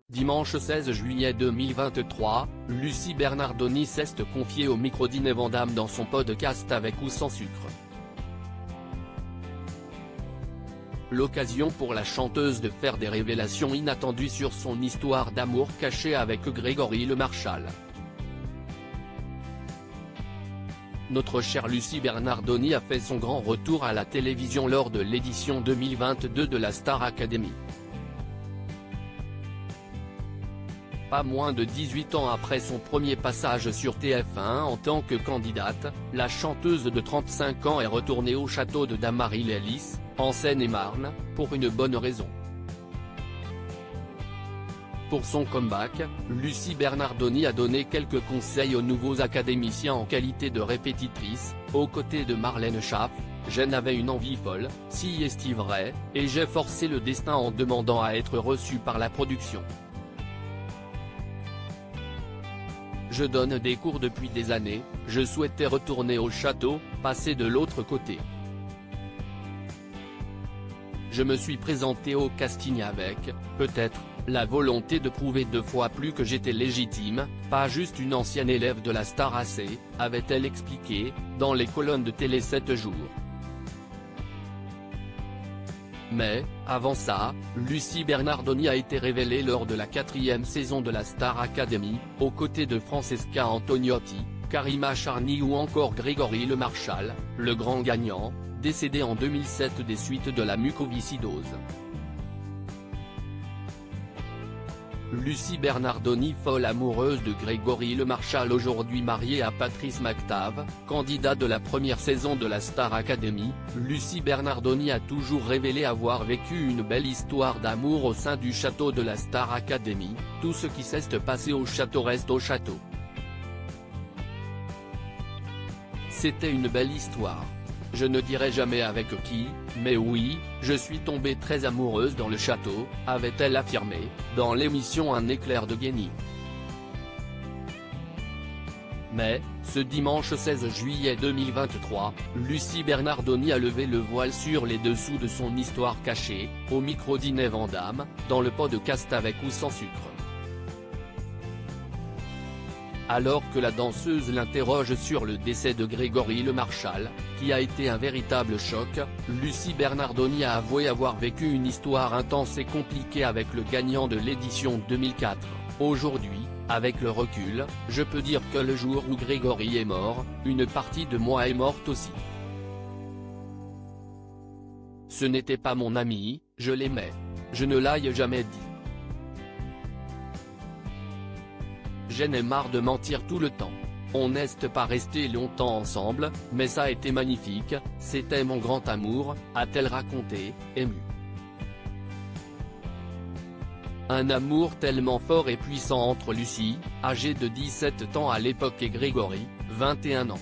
Dimanche 16 juillet 2023, Lucie Bernardoni s'est confiée au micro d'Ine Vandamme dans son podcast Avec ou sans sucre. L'occasion pour la chanteuse de faire des révélations inattendues sur son histoire d'amour cachée avec Grégory Lemarchal. Notre chère Lucie Bernardoni a fait son grand retour à la télévision lors de l'édition 2022 de la Star Academy. Pas moins de 18 ans après son premier passage sur TF1 en tant que candidate, la chanteuse de 35 ans est retournée au château de Damary-les-Lys, en Seine-et-Marne, pour une bonne raison. Pour son comeback, Lucie Bernardoni a donné quelques conseils aux nouveaux académiciens en qualité de répétitrice, aux côtés de Marlène Schaff. Je n'avais une envie folle, si est vrai, et j'ai forcé le destin en demandant à être reçue par la production. Je donne des cours depuis des années, je souhaitais retourner au château, passer de l'autre côté. Je me suis présenté au casting avec, peut-être, la volonté de prouver 2 fois plus que j'étais légitime, pas juste une ancienne élève de la Star AC, avait-elle expliqué, dans les colonnes de Télé 7 jours. Mais, avant ça, Lucie Bernardoni a été révélée lors de la 4e saison de la Star Academy, aux côtés de Francesca Antoniotti, Karima Charny ou encore Grégory Lemarchal, le grand gagnant, décédé en 2007 des suites de la mucoviscidose. Lucie Bernardoni, folle amoureuse de Grégory Lemarchal, aujourd'hui mariée à Patrice McTav, candidat de la première saison de la Star Academy, Lucie Bernardoni a toujours révélé avoir vécu une belle histoire d'amour au sein du château de la Star Academy. Tout ce qui s'est passé au château reste au château. C'était une belle histoire. Je ne dirai jamais avec qui, mais oui, je suis tombée très amoureuse dans le château, avait-elle affirmé, dans l'émission Un éclair de génie. Mais, ce dimanche 16 juillet 2023, Lucie Bernardoni a levé le voile sur les dessous de son histoire cachée, au micro d'Ine Vandamme, dans le podcast Avec ou sans sucre. Alors que la danseuse l'interroge sur le décès de Grégory Lemarchal, qui a été un véritable choc, Lucie Bernardoni a avoué avoir vécu une histoire intense et compliquée avec le gagnant de l'édition 2004. Aujourd'hui, avec le recul, je peux dire que le jour où Grégory est mort, une partie de moi est morte aussi. Ce n'était pas mon ami, je l'aimais. Je ne l'ai jamais dit. J'en ai marre de mentir tout le temps. On n'est pas resté longtemps ensemble, mais ça a été magnifique, c'était mon grand amour, a-t-elle raconté, émue. Un amour tellement fort et puissant entre Lucie, âgée de 17 ans à l'époque, et Grégory, 21 ans.